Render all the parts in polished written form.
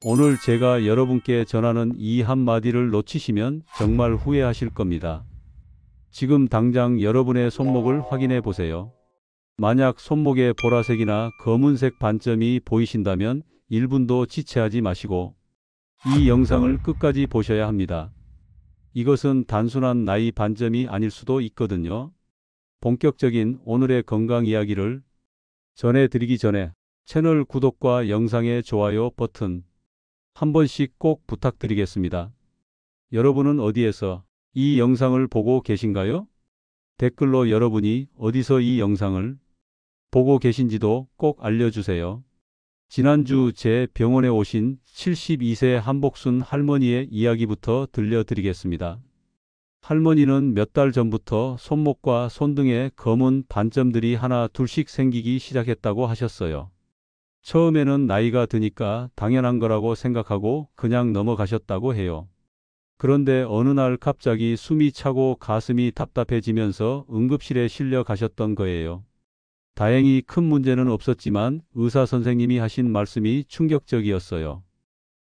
오늘 제가 여러분께 전하는 이 한마디를 놓치시면 정말 후회하실 겁니다. 지금 당장 여러분의 손목을 확인해 보세요. 만약 손목에 보라색이나 검은색 반점이 보이신다면 1분도 지체하지 마시고 이 영상을 끝까지 보셔야 합니다. 이것은 단순한 나이 반점이 아닐 수도 있거든요. 본격적인 오늘의 건강 이야기를 전해드리기 전에 채널 구독과 영상의 좋아요 버튼 한 번씩 꼭 부탁드리겠습니다. 여러분은 어디에서 이 영상을 보고 계신가요? 댓글로 여러분이 어디서 이 영상을 보고 계신지도 꼭 알려주세요. 지난주 제 병원에 오신 72세 한복순 할머니의 이야기부터 들려드리겠습니다. 할머니는 몇 달 전부터 손목과 손등에 검은 반점들이 하나 둘씩 생기기 시작했다고 하셨어요. 처음에는 나이가 드니까 당연한 거라고 생각하고 그냥 넘어가셨다고 해요. 그런데 어느 날 갑자기 숨이 차고 가슴이 답답해지면서 응급실에 실려 가셨던 거예요. 다행히 큰 문제는 없었지만 의사 선생님이 하신 말씀이 충격적이었어요.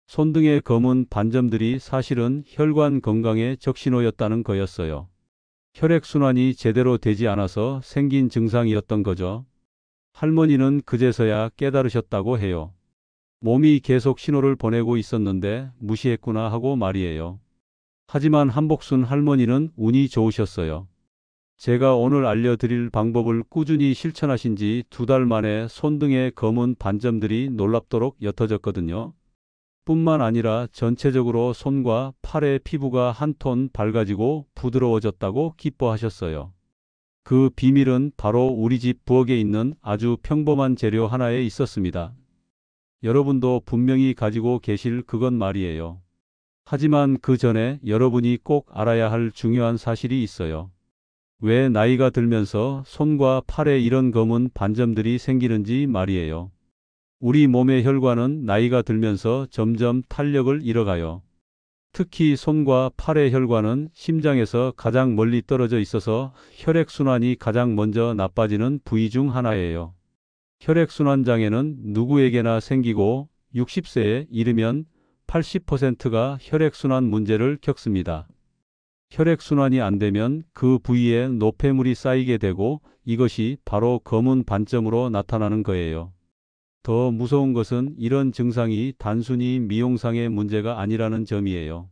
손등의 검은 반점들이 사실은 혈관 건강의 적신호였다는 거였어요. 혈액순환이 제대로 되지 않아서 생긴 증상이었던 거죠. 할머니는 그제서야 깨달으셨다고 해요. 몸이 계속 신호를 보내고 있었는데 무시했구나 하고 말이에요. 하지만 한복순 할머니는 운이 좋으셨어요. 제가 오늘 알려드릴 방법을 꾸준히 실천하신 지 2달 만에 손등의 검은 반점들이 놀랍도록 옅어졌거든요. 뿐만 아니라 전체적으로 손과 팔의 피부가 한 톤 밝아지고 부드러워졌다고 기뻐하셨어요. 그 비밀은 바로 우리 집 부엌에 있는 아주 평범한 재료 하나에 있었습니다. 여러분도 분명히 가지고 계실 그것 말이에요. 하지만 그 전에 여러분이 꼭 알아야 할 중요한 사실이 있어요. 왜 나이가 들면서 손과 팔에 이런 검은 반점들이 생기는지 말이에요. 우리 몸의 혈관은 나이가 들면서 점점 탄력을 잃어가요. 특히 손과 팔의 혈관은 심장에서 가장 멀리 떨어져 있어서 혈액순환이 가장 먼저 나빠지는 부위 중 하나예요. 혈액순환 장애는 누구에게나 생기고 60세에 이르면 80%가 혈액순환 문제를 겪습니다. 혈액순환이 안 되면 그 부위에 노폐물이 쌓이게 되고 이것이 바로 검은 반점으로 나타나는 거예요. 더 무서운 것은 이런 증상이 단순히 미용상의 문제가 아니라는 점이에요.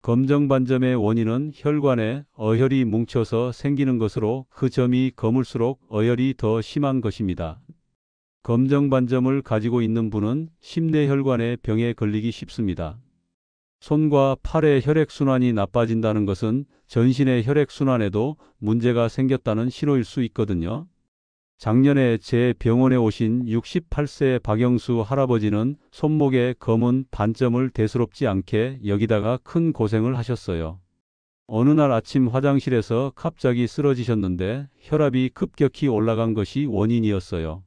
검정 반점의 원인은 혈관에 어혈이 뭉쳐서 생기는 것으로 그 점이 검을수록 어혈이 더 심한 것입니다. 검정 반점을 가지고 있는 분은 심내혈관의 병에 걸리기 쉽습니다. 손과 팔의 혈액순환이 나빠진다는 것은 전신의 혈액순환에도 문제가 생겼다는 신호일 수 있거든요. 작년에 제 병원에 오신 68세 박영수 할아버지는 손목에 검은 반점을 대수롭지 않게 여기다가 큰 고생을 하셨어요. 어느 날 아침 화장실에서 갑자기 쓰러지셨는데 혈압이 급격히 올라간 것이 원인이었어요.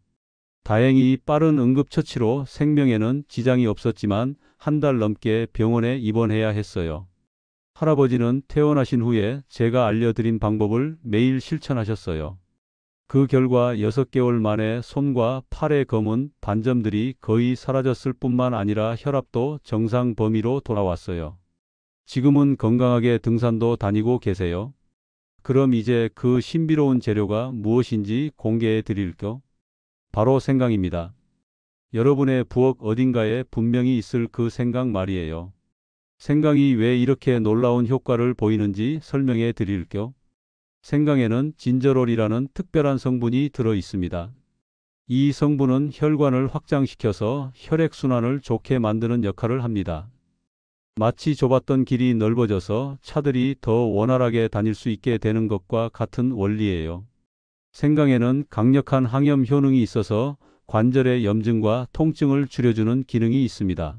다행히 빠른 응급처치로 생명에는 지장이 없었지만 한 달 넘게 병원에 입원해야 했어요. 할아버지는 퇴원하신 후에 제가 알려드린 방법을 매일 실천하셨어요. 그 결과 6개월 만에 손과 팔의 검은 반점들이 거의 사라졌을 뿐만 아니라 혈압도 정상 범위로 돌아왔어요. 지금은 건강하게 등산도 다니고 계세요. 그럼 이제 그 신비로운 재료가 무엇인지 공개해 드릴게요. 바로 생강입니다. 여러분의 부엌 어딘가에 분명히 있을 그 생강 말이에요. 생강이 왜 이렇게 놀라운 효과를 보이는지 설명해 드릴게요. 생강에는 진저롤이라는 특별한 성분이 들어 있습니다. 이 성분은 혈관을 확장시켜서 혈액순환을 좋게 만드는 역할을 합니다. 마치 좁았던 길이 넓어져서 차들이 더 원활하게 다닐 수 있게 되는 것과 같은 원리예요. 생강에는 강력한 항염 효능이 있어서 관절의 염증과 통증을 줄여주는 기능이 있습니다.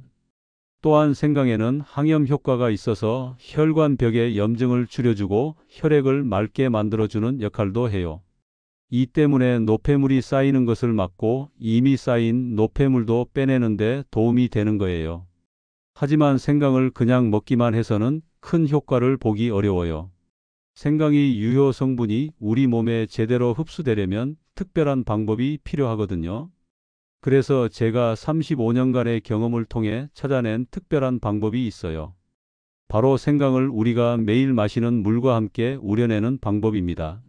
또한 생강에는 항염 효과가 있어서 혈관벽의 염증을 줄여주고 혈액을 맑게 만들어주는 역할도 해요. 이 때문에 노폐물이 쌓이는 것을 막고 이미 쌓인 노폐물도 빼내는 데 도움이 되는 거예요. 하지만 생강을 그냥 먹기만 해서는 큰 효과를 보기 어려워요. 생강의 유효 성분이 우리 몸에 제대로 흡수되려면 특별한 방법이 필요하거든요. 그래서 제가 35년간의 경험을 통해 찾아낸 특별한 방법이 있어요. 바로 생강을 우리가 매일 마시는 물과 함께 우려내는 방법입니다.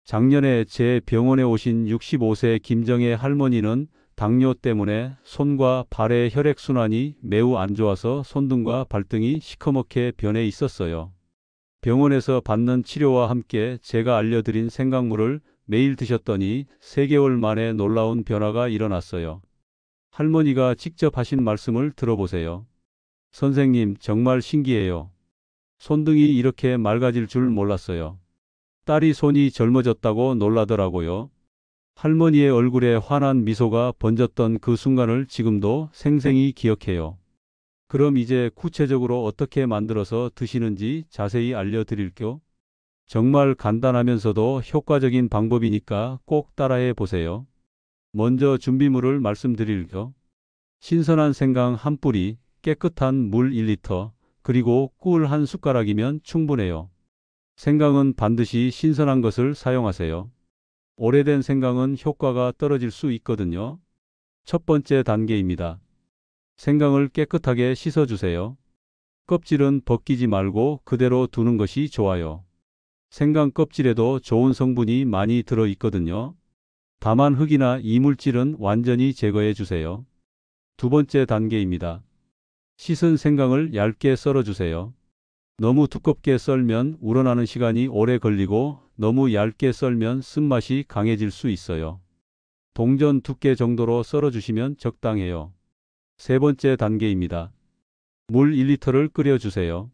작년에 제 병원에 오신 65세 김정혜 할머니는 당뇨 때문에 손과 발의 혈액순환이 매우 안 좋아서 손등과 발등이 시커멓게 변해 있었어요. 병원에서 받는 치료와 함께 제가 알려드린 생강물을 매일 드셨더니 3개월 만에 놀라운 변화가 일어났어요. 할머니가 직접 하신 말씀을 들어보세요. 선생님, 정말 신기해요. 손등이 이렇게 맑아질 줄 몰랐어요. 딸이 손이 젊어졌다고 놀라더라고요. 할머니의 얼굴에 환한 미소가 번졌던 그 순간을 지금도 생생히 기억해요. 그럼 이제 구체적으로 어떻게 만들어서 드시는지 자세히 알려드릴게요. 정말 간단하면서도 효과적인 방법이니까 꼭 따라해 보세요. 먼저 준비물을 말씀드릴게요. 신선한 생강 한 뿌리, 깨끗한 물 1리터, 그리고 꿀 한 숟가락이면 충분해요. 생강은 반드시 신선한 것을 사용하세요. 오래된 생강은 효과가 떨어질 수 있거든요. 첫 번째 단계입니다. 생강을 깨끗하게 씻어주세요. 껍질은 벗기지 말고 그대로 두는 것이 좋아요. 생강 껍질에도 좋은 성분이 많이 들어 있거든요. 다만 흙이나 이물질은 완전히 제거해 주세요. 두 번째 단계입니다. 씻은 생강을 얇게 썰어주세요. 너무 두껍게 썰면 우러나는 시간이 오래 걸리고 너무 얇게 썰면 쓴맛이 강해질 수 있어요. 동전 두께 정도로 썰어주시면 적당해요. 세 번째 단계입니다. 물 1리터를 끓여주세요.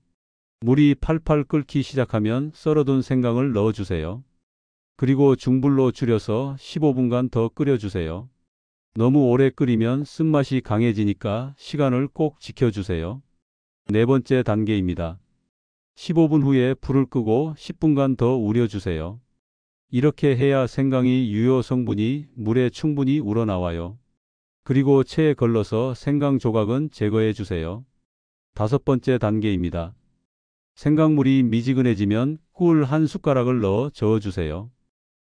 물이 팔팔 끓기 시작하면 썰어둔 생강을 넣어주세요. 그리고 중불로 줄여서 15분간 더 끓여주세요. 너무 오래 끓이면 쓴맛이 강해지니까 시간을 꼭 지켜주세요. 네 번째 단계입니다. 15분 후에 불을 끄고 10분간 더 우려주세요. 이렇게 해야 생강이 유효 성분이 물에 충분히 우러나와요. 그리고 체에 걸러서 생강 조각은 제거해 주세요. 다섯 번째 단계입니다. 생강물이 미지근해지면 꿀 한 숟가락을 넣어 저어주세요.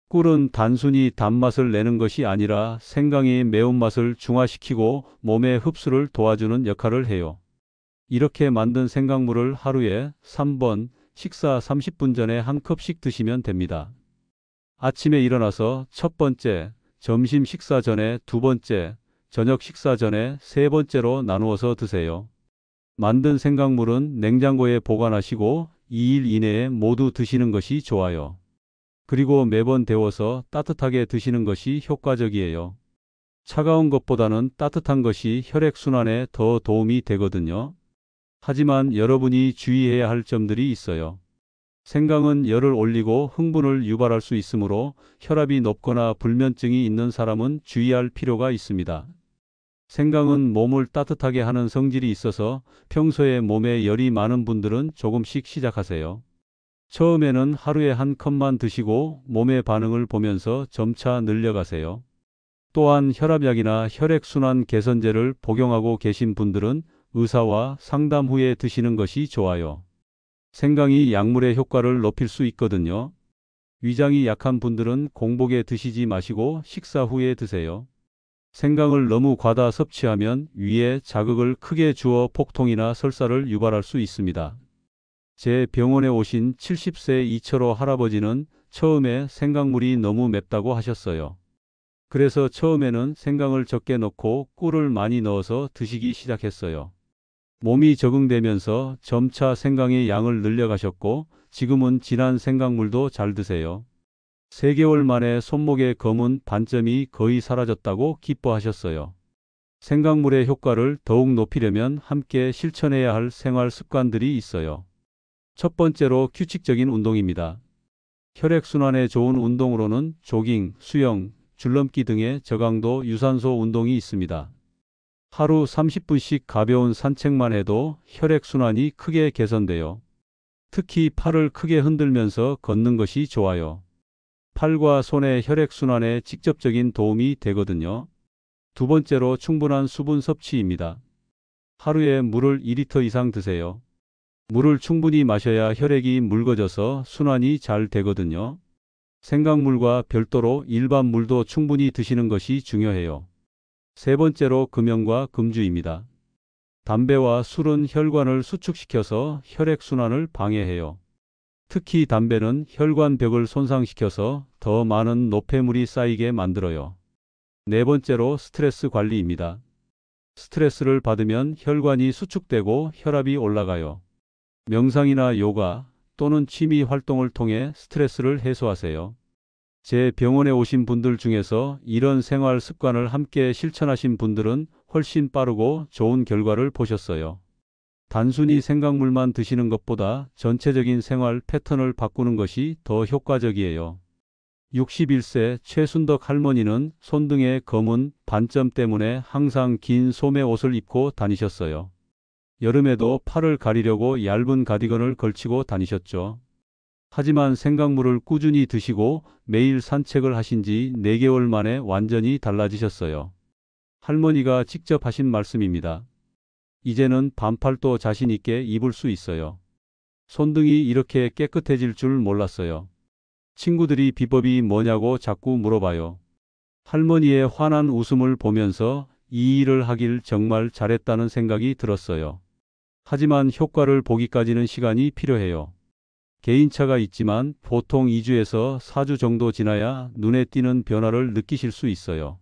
꿀은 단순히 단맛을 내는 것이 아니라 생강의 매운맛을 중화시키고 몸의 흡수를 도와주는 역할을 해요. 이렇게 만든 생강물을 하루에 3번, 식사 30분 전에 한 컵씩 드시면 됩니다. 아침에 일어나서 첫 번째, 점심 식사 전에 두 번째, 저녁 식사 전에 세 번째로 나누어서 드세요. 만든 생강물은 냉장고에 보관하시고 2일 이내에 모두 드시는 것이 좋아요. 그리고 매번 데워서 따뜻하게 드시는 것이 효과적이에요. 차가운 것보다는 따뜻한 것이 혈액순환에 더 도움이 되거든요. 하지만 여러분이 주의해야 할 점들이 있어요. 생강은 열을 올리고 흥분을 유발할 수 있으므로 혈압이 높거나 불면증이 있는 사람은 주의할 필요가 있습니다. 생강은 몸을 따뜻하게 하는 성질이 있어서 평소에 몸에 열이 많은 분들은 조금씩 시작하세요. 처음에는 하루에 한 컵만 드시고 몸의 반응을 보면서 점차 늘려가세요. 또한 혈압약이나 혈액순환 개선제를 복용하고 계신 분들은 의사와 상담 후에 드시는 것이 좋아요. 생강이 약물의 효과를 높일 수 있거든요. 위장이 약한 분들은 공복에 드시지 마시고 식사 후에 드세요. 생강을 너무 과다 섭취하면 위에 자극을 크게 주어 복통이나 설사를 유발할 수 있습니다. 제 병원에 오신 70세 이철호 할아버지는 처음에 생강물이 너무 맵다고 하셨어요. 그래서 처음에는 생강을 적게 넣고 꿀을 많이 넣어서 드시기 시작했어요. 몸이 적응되면서 점차 생강의 양을 늘려가셨고 지금은 진한 생강물도 잘 드세요. 3개월 만에 손목의 검은 반점이 거의 사라졌다고 기뻐하셨어요. 생강물의 효과를 더욱 높이려면 함께 실천해야 할 생활 습관들이 있어요. 첫 번째로 규칙적인 운동입니다. 혈액순환에 좋은 운동으로는 조깅, 수영, 줄넘기 등의 저강도 유산소 운동이 있습니다. 하루 30분씩 가벼운 산책만 해도 혈액순환이 크게 개선돼요. 특히 팔을 크게 흔들면서 걷는 것이 좋아요. 팔과 손의 혈액순환에 직접적인 도움이 되거든요. 두 번째로 충분한 수분 섭취입니다. 하루에 물을 2리터 이상 드세요. 물을 충분히 마셔야 혈액이 묽어져서 순환이 잘 되거든요. 생강물과 별도로 일반 물도 충분히 드시는 것이 중요해요. 세 번째로 금연과 금주입니다. 담배와 술은 혈관을 수축시켜서 혈액순환을 방해해요. 특히 담배는 혈관벽을 손상시켜서 더 많은 노폐물이 쌓이게 만들어요. 네 번째로 스트레스 관리입니다. 스트레스를 받으면 혈관이 수축되고 혈압이 올라가요. 명상이나 요가 또는 취미 활동을 통해 스트레스를 해소하세요. 제 병원에 오신 분들 중에서 이런 생활 습관을 함께 실천하신 분들은 훨씬 빠르고 좋은 결과를 보셨어요. 단순히 생강물만 드시는 것보다 전체적인 생활 패턴을 바꾸는 것이 더 효과적이에요. 61세 최순덕 할머니는 손등에 검은 반점 때문에 항상 긴 소매 옷을 입고 다니셨어요. 여름에도 팔을 가리려고 얇은 가디건을 걸치고 다니셨죠. 하지만 생강물을 꾸준히 드시고 매일 산책을 하신 지 4개월 만에 완전히 달라지셨어요. 할머니가 직접 하신 말씀입니다. 이제는 반팔도 자신 있게 입을 수 있어요. 손등이 이렇게 깨끗해질 줄 몰랐어요. 친구들이 비법이 뭐냐고 자꾸 물어봐요. 할머니의 환한 웃음을 보면서 이 일을 하길 정말 잘했다는 생각이 들었어요. 하지만 효과를 보기까지는 시간이 필요해요. 개인차가 있지만 보통 2주에서 4주 정도 지나야 눈에 띄는 변화를 느끼실 수 있어요.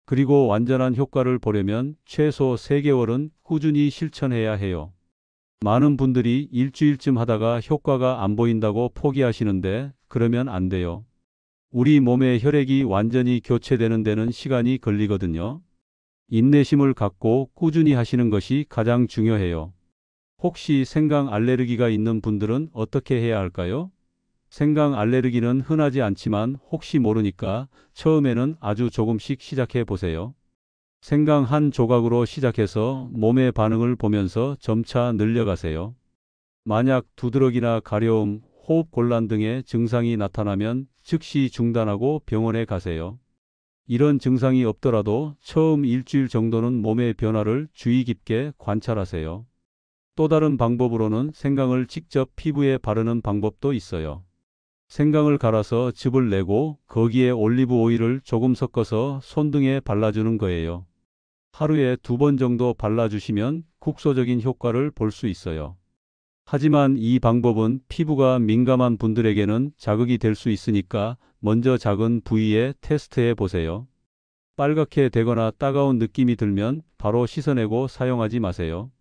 그리고 완전한 효과를 보려면 최소 3개월은 꾸준히 실천해야 해요. 많은 분들이 일주일쯤 하다가 효과가 안 보인다고 포기하시는데 그러면 안 돼요. 우리 몸의 혈액이 완전히 교체되는 데는 시간이 걸리거든요. 인내심을 갖고 꾸준히 하시는 것이 가장 중요해요. 혹시 생강 알레르기가 있는 분들은 어떻게 해야 할까요? 생강 알레르기는 흔하지 않지만 혹시 모르니까 처음에는 아주 조금씩 시작해 보세요. 생강 한 조각으로 시작해서 몸의 반응을 보면서 점차 늘려가세요. 만약 두드러기나 가려움, 호흡 곤란 등의 증상이 나타나면 즉시 중단하고 병원에 가세요. 이런 증상이 없더라도 처음 일주일 정도는 몸의 변화를 주의 깊게 관찰하세요. 또 다른 방법으로는 생강을 직접 피부에 바르는 방법도 있어요. 생강을 갈아서 즙을 내고 거기에 올리브 오일을 조금 섞어서 손등에 발라주는 거예요. 하루에 2번 정도 발라주시면 국소적인 효과를 볼 수 있어요. 하지만 이 방법은 피부가 민감한 분들에게는 자극이 될 수 있으니까 먼저 작은 부위에 테스트해 보세요. 빨갛게 되거나 따가운 느낌이 들면 바로 씻어내고 사용하지 마세요.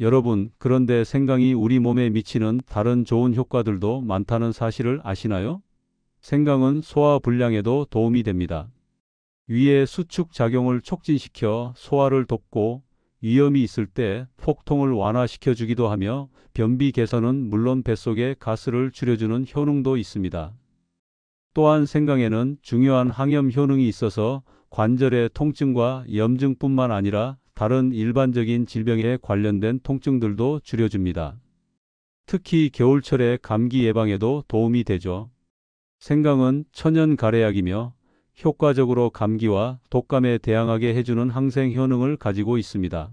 여러분, 그런데 생강이 우리 몸에 미치는 다른 좋은 효과들도 많다는 사실을 아시나요? 생강은 소화 불량에도 도움이 됩니다. 위의 수축 작용을 촉진시켜 소화를 돕고 위염이 있을 때 폭통을 완화시켜 주기도 하며 변비 개선은 물론 뱃속의 가스를 줄여주는 효능도 있습니다. 또한 생강에는 중요한 항염 효능이 있어서 관절의 통증과 염증뿐만 아니라 다른 일반적인 질병에 관련된 통증들도 줄여줍니다. 특히 겨울철에 감기 예방에도 도움이 되죠. 생강은 천연 가래약이며 효과적으로 감기와 독감에 대항하게 해주는 항생 효능을 가지고 있습니다.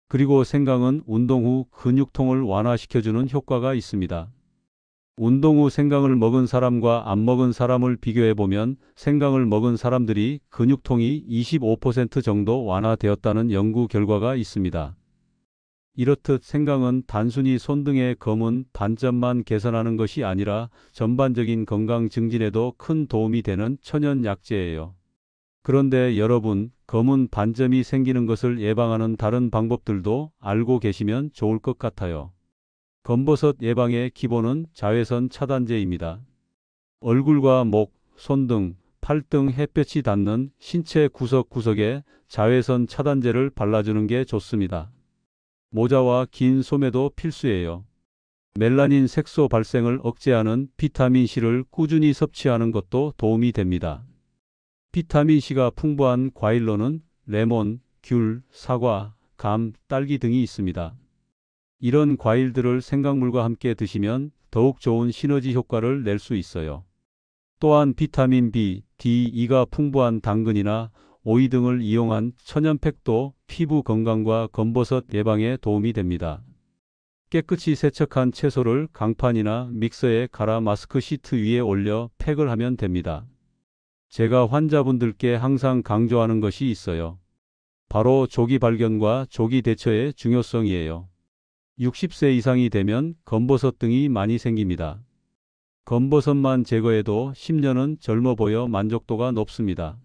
그리고 생강은 운동 후 근육통을 완화시켜주는 효과가 있습니다. 운동 후 생강을 먹은 사람과 안 먹은 사람을 비교해보면 생강을 먹은 사람들이 근육통이 25% 정도 완화되었다는 연구 결과가 있습니다. 이렇듯 생강은 단순히 손등의 검은 반점만 개선하는 것이 아니라 전반적인 건강 증진에도 큰 도움이 되는 천연 약재예요. 그런데 여러분, 검은 반점이 생기는 것을 예방하는 다른 방법들도 알고 계시면 좋을 것 같아요. 검버섯 예방의 기본은 자외선 차단제입니다. 얼굴과 목, 손등, 팔등 햇볕이 닿는 신체 구석구석에 자외선 차단제를 발라주는 게 좋습니다. 모자와 긴 소매도 필수예요. 멜라닌 색소 발생을 억제하는 비타민C를 꾸준히 섭취하는 것도 도움이 됩니다. 비타민C가 풍부한 과일로는 레몬, 귤, 사과, 감, 딸기 등이 있습니다. 이런 과일들을 생강물과 함께 드시면 더욱 좋은 시너지 효과를 낼 수 있어요. 또한 비타민 B, D, E가 풍부한 당근이나 오이 등을 이용한 천연팩도 피부 건강과 검버섯 예방에 도움이 됩니다. 깨끗이 세척한 채소를 강판이나 믹서에 갈아 마스크 시트 위에 올려 팩을 하면 됩니다. 제가 환자분들께 항상 강조하는 것이 있어요. 바로 조기 발견과 조기 대처의 중요성이에요. 60세 이상이 되면 검버섯 등이 많이 생깁니다. 검버섯만 제거해도 10년은 젊어 보여 만족도가 높습니다.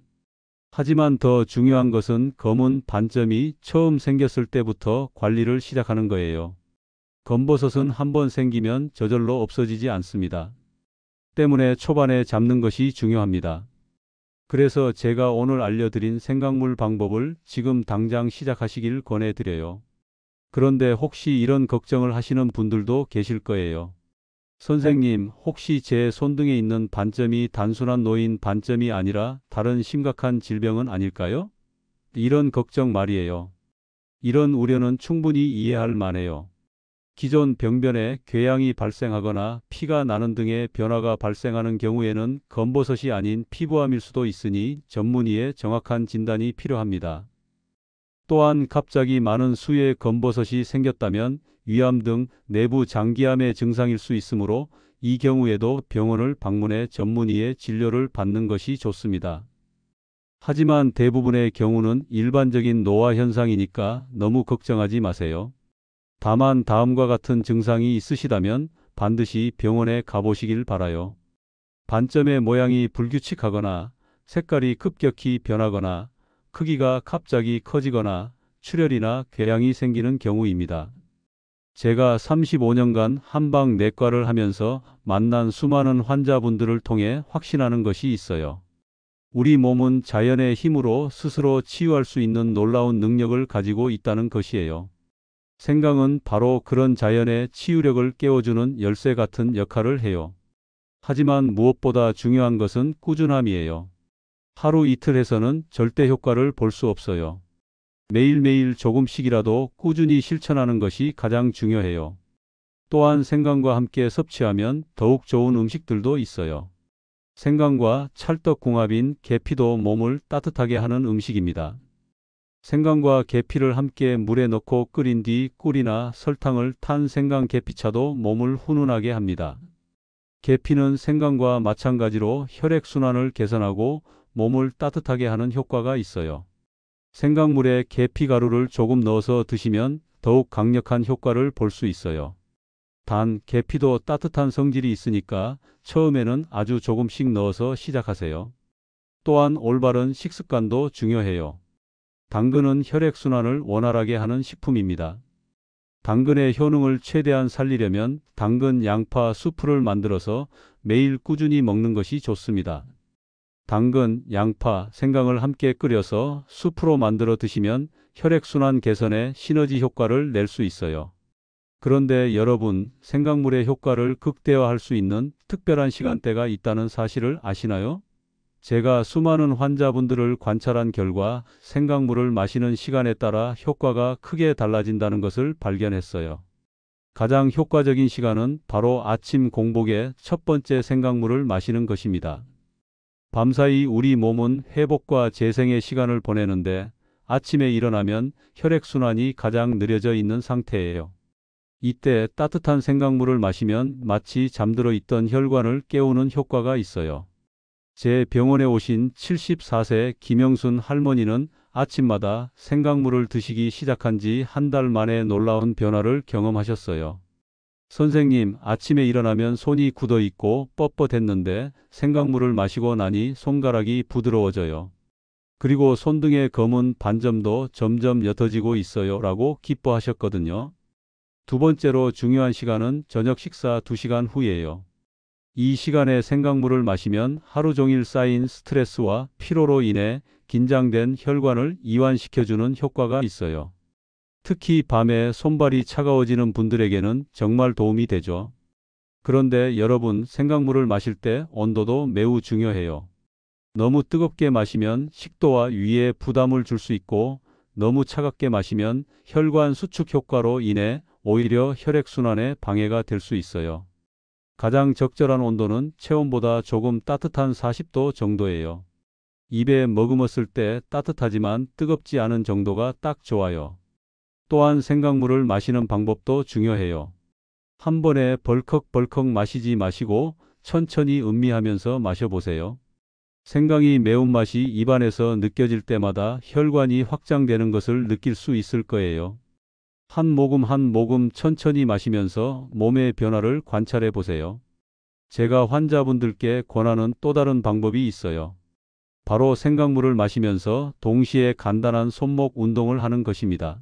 하지만 더 중요한 것은 검은 반점이 처음 생겼을 때부터 관리를 시작하는 거예요. 검버섯은 한번 생기면 저절로 없어지지 않습니다. 때문에 초반에 잡는 것이 중요합니다. 그래서 제가 오늘 알려드린 생강물 방법을 지금 당장 시작하시길 권해드려요. 그런데 혹시 이런 걱정을 하시는 분들도 계실 거예요. 선생님, 혹시 제 손등에 있는 반점이 단순한 노인 반점이 아니라 다른 심각한 질병은 아닐까요? 이런 걱정 말이에요. 이런 우려는 충분히 이해할 만해요. 기존 병변에 궤양이 발생하거나 피가 나는 등의 변화가 발생하는 경우에는 검버섯이 아닌 피부암일 수도 있으니 전문의의 정확한 진단이 필요합니다. 또한 갑자기 많은 수의 검버섯이 생겼다면 위암 등 내부 장기암의 증상일 수 있으므로 이 경우에도 병원을 방문해 전문의의 진료를 받는 것이 좋습니다. 하지만 대부분의 경우는 일반적인 노화 현상이니까 너무 걱정하지 마세요. 다만 다음과 같은 증상이 있으시다면 반드시 병원에 가보시길 바라요. 반점의 모양이 불규칙하거나 색깔이 급격히 변하거나 크기가 갑자기 커지거나 출혈이나 궤양이 생기는 경우입니다. 제가 35년간 한방내과를 하면서 만난 수많은 환자분들을 통해 확신하는 것이 있어요. 우리 몸은 자연의 힘으로 스스로 치유할 수 있는 놀라운 능력을 가지고 있다는 것이에요. 생강은 바로 그런 자연의 치유력을 깨워주는 열쇠 같은 역할을 해요. 하지만 무엇보다 중요한 것은 꾸준함이에요. 하루 이틀 해서는 절대 효과를 볼 수 없어요. 매일매일 조금씩이라도 꾸준히 실천하는 것이 가장 중요해요. 또한 생강과 함께 섭취하면 더욱 좋은 음식들도 있어요. 생강과 찰떡궁합인 계피도 몸을 따뜻하게 하는 음식입니다. 생강과 계피를 함께 물에 넣고 끓인 뒤 꿀이나 설탕을 탄 생강 계피차도 몸을 훈훈하게 합니다. 계피는 생강과 마찬가지로 혈액순환을 개선하고 몸을 따뜻하게 하는 효과가 있어요. 생강물에 계피가루를 조금 넣어서 드시면 더욱 강력한 효과를 볼 수 있어요. 단, 계피도 따뜻한 성질이 있으니까 처음에는 아주 조금씩 넣어서 시작하세요. 또한 올바른 식습관도 중요해요. 당근은 혈액순환을 원활하게 하는 식품입니다. 당근의 효능을 최대한 살리려면 당근 양파 수프를 만들어서 매일 꾸준히 먹는 것이 좋습니다. 당근, 양파, 생강을 함께 끓여서 수프로 만들어 드시면 혈액순환 개선에 시너지 효과를 낼 수 있어요. 그런데 여러분, 생강물의 효과를 극대화할 수 있는 특별한 시간대가 있다는 사실을 아시나요? 제가 수많은 환자분들을 관찰한 결과 생강물을 마시는 시간에 따라 효과가 크게 달라진다는 것을 발견했어요. 가장 효과적인 시간은 바로 아침 공복에 첫 번째 생강물을 마시는 것입니다. 밤사이 우리 몸은 회복과 재생의 시간을 보내는데 아침에 일어나면 혈액순환이 가장 느려져 있는 상태예요. 이때 따뜻한 생강물을 마시면 마치 잠들어 있던 혈관을 깨우는 효과가 있어요. 제 병원에 오신 74세 김영순 할머니는 아침마다 생강물을 드시기 시작한 지 한 달 만에 놀라운 변화를 경험하셨어요. 선생님, 아침에 일어나면 손이 굳어 있고 뻣뻣했는데 생강물을 마시고 나니 손가락이 부드러워져요. 그리고 손등의 검은 반점도 점점 옅어지고 있어요. 라고 기뻐하셨거든요. 두 번째로 중요한 시간은 저녁 식사 2시간 후예요. 이 시간에 생강물을 마시면 하루 종일 쌓인 스트레스와 피로로 인해 긴장된 혈관을 이완시켜주는 효과가 있어요. 특히 밤에 손발이 차가워지는 분들에게는 정말 도움이 되죠. 그런데 여러분, 생강물을 마실 때 온도도 매우 중요해요. 너무 뜨겁게 마시면 식도와 위에 부담을 줄 수 있고 너무 차갑게 마시면 혈관 수축 효과로 인해 오히려 혈액순환에 방해가 될 수 있어요. 가장 적절한 온도는 체온보다 조금 따뜻한 40도 정도예요. 입에 머금었을 때 따뜻하지만 뜨겁지 않은 정도가 딱 좋아요. 또한 생강물을 마시는 방법도 중요해요. 한 번에 벌컥벌컥 마시지 마시고 천천히 음미하면서 마셔보세요. 생강이 매운맛이 입안에서 느껴질 때마다 혈관이 확장되는 것을 느낄 수 있을 거예요. 한 모금 한 모금 천천히 마시면서 몸의 변화를 관찰해 보세요. 제가 환자분들께 권하는 또 다른 방법이 있어요. 바로 생강물을 마시면서 동시에 간단한 손목 운동을 하는 것입니다.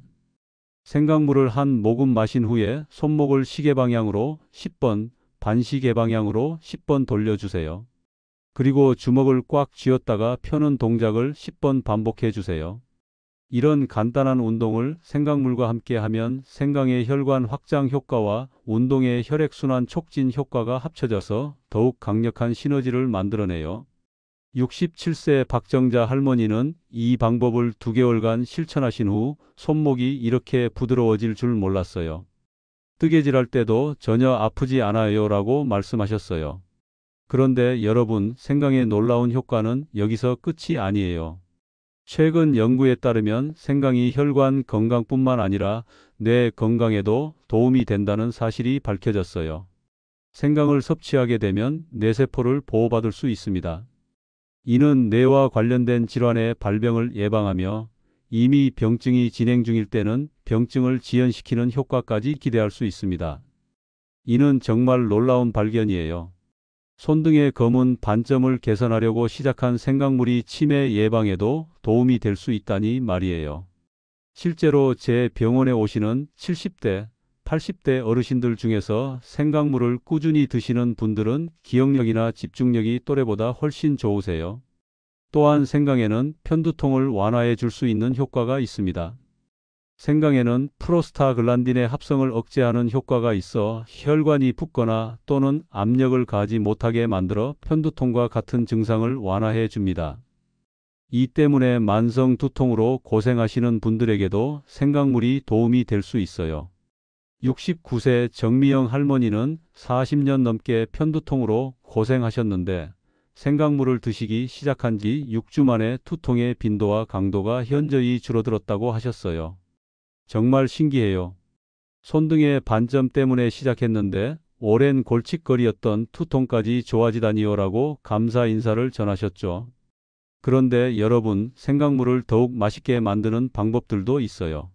생강물을 한 모금 마신 후에 손목을 시계 방향으로 10번, 반시계 방향으로 10번 돌려주세요. 그리고 주먹을 꽉 쥐었다가 펴는 동작을 10번 반복해 주세요. 이런 간단한 운동을 생강물과 함께 하면 생강의 혈관 확장 효과와 운동의 혈액순환 촉진 효과가 합쳐져서 더욱 강력한 시너지를 만들어내요. 67세 박정자 할머니는 이 방법을 2개월간 실천하신 후 손목이 이렇게 부드러워질 줄 몰랐어요. 뜨개질할 때도 전혀 아프지 않아요 라고 말씀하셨어요. 그런데 여러분, 생강의 놀라운 효과는 여기서 끝이 아니에요. 최근 연구에 따르면 생강이 혈관 건강뿐만 아니라 뇌 건강에도 도움이 된다는 사실이 밝혀졌어요. 생강을 섭취하게 되면 뇌세포를 보호받을 수 있습니다. 이는 뇌와 관련된 질환의 발병을 예방하며 이미 병증이 진행 중일 때는 병증을 지연시키는 효과까지 기대할 수 있습니다. 이는 정말 놀라운 발견이에요. 손등의 검은 반점을 개선하려고 시작한 생강물이 치매 예방에도 도움이 될 수 있다니 말이에요. 실제로 제 병원에 오시는 70대, 80대 어르신들 중에서 생강물을 꾸준히 드시는 분들은 기억력이나 집중력이 또래보다 훨씬 좋으세요. 또한 생강에는 편두통을 완화해 줄 수 있는 효과가 있습니다. 생강에는 프로스타글란딘의 합성을 억제하는 효과가 있어 혈관이 붓거나 또는 압력을 가하지 못하게 만들어 편두통과 같은 증상을 완화해 줍니다. 이 때문에 만성 두통으로 고생하시는 분들에게도 생강물이 도움이 될 수 있어요. 69세 정미영 할머니는 40년 넘게 편두통으로 고생하셨는데 생강물을 드시기 시작한 지 6주 만에 두통의 빈도와 강도가 현저히 줄어들었다고 하셨어요. 정말 신기해요. 손등의 반점 때문에 시작했는데 오랜 골칫거리였던 두통까지 좋아지다니요라고 감사 인사를 전하셨죠. 그런데 여러분, 생강물을 더욱 맛있게 만드는 방법들도 있어요.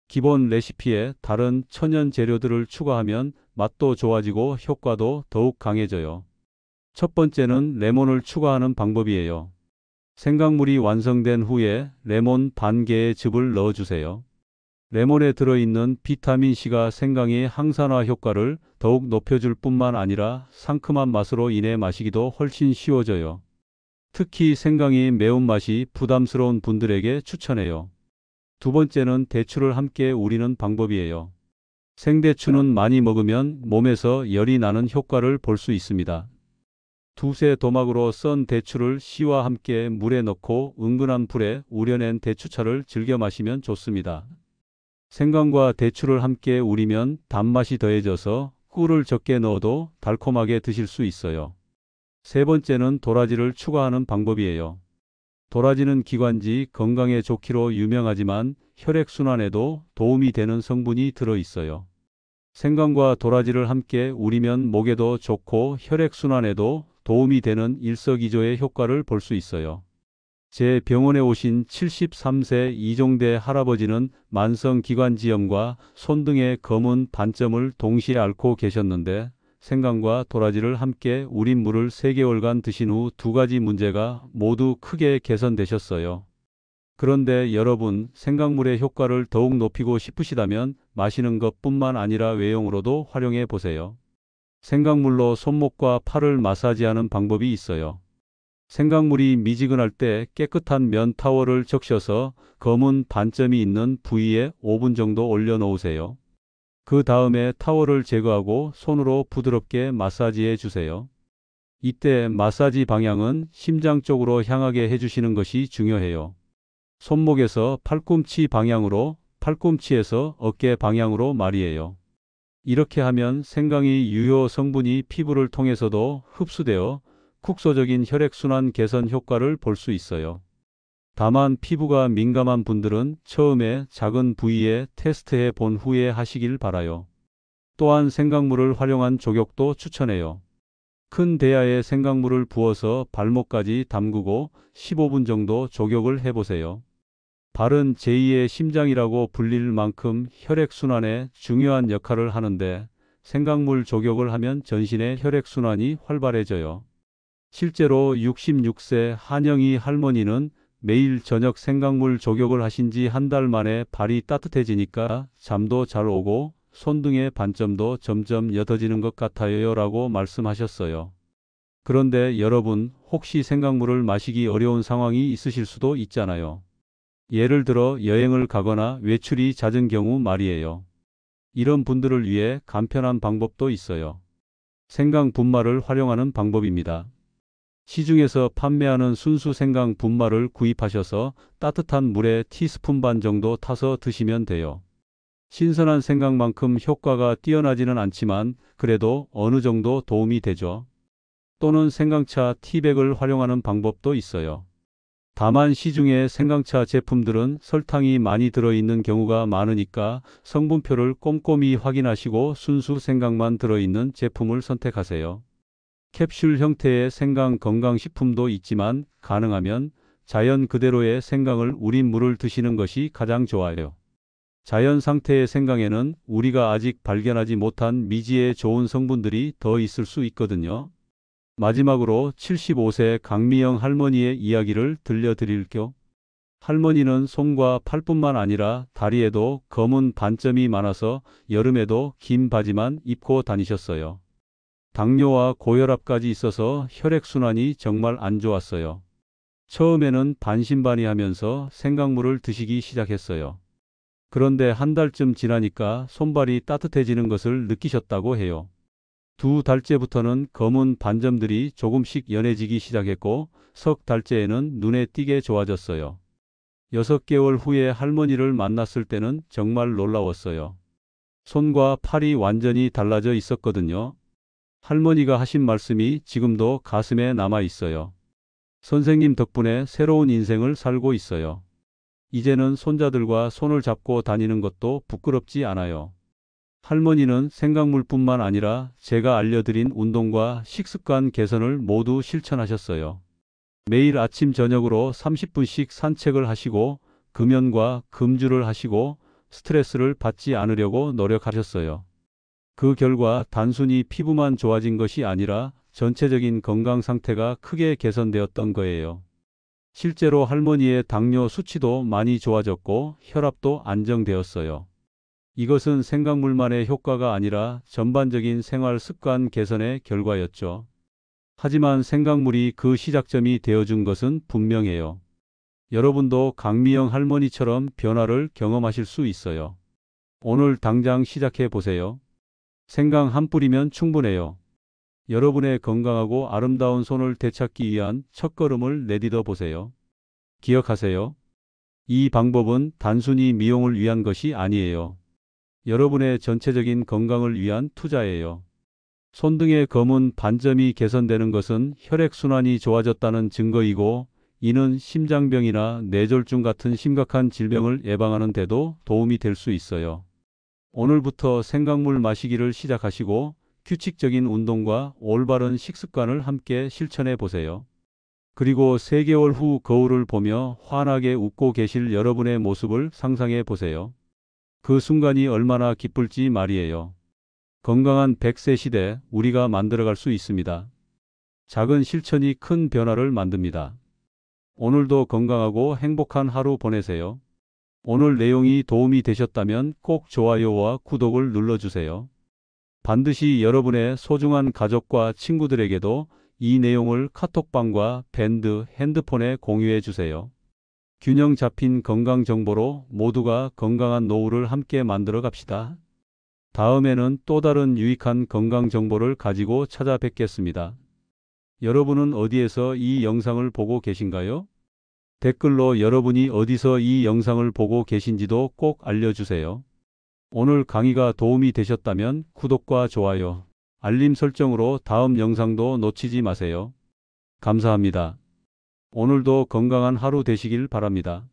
기본 레시피에 다른 천연 재료들을 추가하면 맛도 좋아지고 효과도 더욱 강해져요. 첫 번째는 레몬을 추가하는 방법이에요. 생강물이 완성된 후에 레몬 반 개의 즙을 넣어주세요. 레몬에 들어있는 비타민C가 생강의 항산화 효과를 더욱 높여줄 뿐만 아니라 상큼한 맛으로 인해 마시기도 훨씬 쉬워져요. 특히 생강이 매운맛이 부담스러운 분들에게 추천해요. 두 번째는 대추를 함께 우리는 방법이에요. 생대추는 많이 먹으면 몸에서 열이 나는 효과를 볼 수 있습니다. 두세 도막으로 썬 대추를 씨와 함께 물에 넣고 은근한 불에 우려낸 대추차를 즐겨 마시면 좋습니다. 생강과 대추를 함께 우리면 단맛이 더해져서 꿀을 적게 넣어도 달콤하게 드실 수 있어요. 세 번째는 도라지를 추가하는 방법이에요. 도라지는 기관지 건강에 좋기로 유명하지만 혈액순환에도 도움이 되는 성분이 들어있어요. 생강과 도라지를 함께 우리면 목에도 좋고 혈액순환에도 도움이 되는 일석이조의 효과를 볼 수 있어요. 제 병원에 오신 73세 이종대 할아버지는 만성기관지염과 손등의 검은 반점을 동시에 앓고 계셨는데 생강과 도라지를 함께 우린 물을 3개월간 드신 후 2가지 문제가 모두 크게 개선되셨어요. 그런데 여러분, 생강물의 효과를 더욱 높이고 싶으시다면 마시는 것뿐만 아니라 외용으로도 활용해 보세요. 생강물로 손목과 팔을 마사지하는 방법이 있어요. 생강물이 미지근할 때 깨끗한 면 타월을 적셔서 검은 반점이 있는 부위에 5분 정도 올려놓으세요. 그 다음에 타월을 제거하고 손으로 부드럽게 마사지해 주세요. 이때 마사지 방향은 심장 쪽으로 향하게 해주시는 것이 중요해요. 손목에서 팔꿈치 방향으로, 팔꿈치에서 어깨 방향으로 말이에요. 이렇게 하면 생강의 유효 성분이 피부를 통해서도 흡수되어 국소적인 혈액순환 개선 효과를 볼 수 있어요. 다만 피부가 민감한 분들은 처음에 작은 부위에 테스트해 본 후에 하시길 바라요. 또한 생강물을 활용한 족욕도 추천해요. 큰 대야에 생강물을 부어서 발목까지 담그고 15분 정도 조격을 해보세요. 발은 제2의 심장이라고 불릴 만큼 혈액순환에 중요한 역할을 하는데 생강물 조격을 하면 전신의 혈액순환이 활발해져요. 실제로 66세 한영희 할머니는 매일 저녁 생강물 조격을 하신 지 한 달 만에 발이 따뜻해지니까 잠도 잘 오고 손등의 반점도 점점 옅어지는 것 같아요 라고 말씀하셨어요. 그런데 여러분, 혹시 생강물을 마시기 어려운 상황이 있으실 수도 있잖아요. 예를 들어 여행을 가거나 외출이 잦은 경우 말이에요. 이런 분들을 위해 간편한 방법도 있어요. 생강 분말을 활용하는 방법입니다. 시중에서 판매하는 순수 생강 분말을 구입하셔서 따뜻한 물에 티스푼 반 정도 타서 드시면 돼요. 신선한 생강만큼 효과가 뛰어나지는 않지만 그래도 어느 정도 도움이 되죠. 또는 생강차 티백을 활용하는 방법도 있어요. 다만 시중의 생강차 제품들은 설탕이 많이 들어있는 경우가 많으니까 성분표를 꼼꼼히 확인하시고 순수 생강만 들어있는 제품을 선택하세요. 캡슐 형태의 생강 건강식품도 있지만 가능하면 자연 그대로의 생강을 우린 물을 드시는 것이 가장 좋아요. 자연 상태의 생강에는 우리가 아직 발견하지 못한 미지의 좋은 성분들이 더 있을 수 있거든요. 마지막으로 75세 강미영 할머니의 이야기를 들려드릴게요. 할머니는 손과 팔뿐만 아니라 다리에도 검은 반점이 많아서 여름에도 긴 바지만 입고 다니셨어요. 당뇨와 고혈압까지 있어서 혈액순환이 정말 안 좋았어요. 처음에는 반신반의하면서 생강물을 드시기 시작했어요. 그런데 한 달쯤 지나니까 손발이 따뜻해지는 것을 느끼셨다고 해요. 2달째부터는 검은 반점들이 조금씩 연해지기 시작했고 석 달째에는 눈에 띄게 좋아졌어요. 6개월 후에 할머니를 만났을 때는 정말 놀라웠어요. 손과 팔이 완전히 달라져 있었거든요. 할머니가 하신 말씀이 지금도 가슴에 남아 있어요. 선생님 덕분에 새로운 인생을 살고 있어요. 이제는 손자들과 손을 잡고 다니는 것도 부끄럽지 않아요. 할머니는 생강물뿐만 아니라 제가 알려드린 운동과 식습관 개선을 모두 실천하셨어요. 매일 아침 저녁으로 30분씩 산책을 하시고 금연과 금주를 하시고 스트레스를 받지 않으려고 노력하셨어요. 그 결과 단순히 피부만 좋아진 것이 아니라 전체적인 건강 상태가 크게 개선되었던 거예요. 실제로 할머니의 당뇨 수치도 많이 좋아졌고 혈압도 안정되었어요. 이것은 생강물만의 효과가 아니라 전반적인 생활 습관 개선의 결과였죠. 하지만 생강물이 그 시작점이 되어준 것은 분명해요. 여러분도 강미영 할머니처럼 변화를 경험하실 수 있어요. 오늘 당장 시작해 보세요. 생강 한 뿌리면 충분해요. 여러분의 건강하고 아름다운 손을 되찾기 위한 첫걸음을 내딛어 보세요. 기억하세요. 이 방법은 단순히 미용을 위한 것이 아니에요. 여러분의 전체적인 건강을 위한 투자예요. 손등의 검은 반점이 개선되는 것은 혈액순환이 좋아졌다는 증거이고 이는 심장병이나 뇌졸중 같은 심각한 질병을 예방하는 데도 도움이 될 수 있어요. 오늘부터 생강물 마시기를 시작하시고 규칙적인 운동과 올바른 식습관을 함께 실천해 보세요. 그리고 3개월 후 거울을 보며 환하게 웃고 계실 여러분의 모습을 상상해 보세요. 그 순간이 얼마나 기쁠지 말이에요. 건강한 100세 시대 우리가 만들어갈 수 있습니다. 작은 실천이 큰 변화를 만듭니다. 오늘도 건강하고 행복한 하루 보내세요. 오늘 내용이 도움이 되셨다면 꼭 좋아요와 구독을 눌러주세요. 반드시 여러분의 소중한 가족과 친구들에게도 이 내용을 카톡방과 밴드, 핸드폰에 공유해 주세요. 균형 잡힌 건강 정보로 모두가 건강한 노후를 함께 만들어 갑시다. 다음에는 또 다른 유익한 건강 정보를 가지고 찾아뵙겠습니다. 여러분은 어디에서 이 영상을 보고 계신가요? 댓글로 여러분이 어디서 이 영상을 보고 계신지도 꼭 알려주세요. 오늘 강의가 도움이 되셨다면 구독과 좋아요, 알림 설정으로 다음 영상도 놓치지 마세요. 감사합니다. 오늘도 건강한 하루 되시길 바랍니다.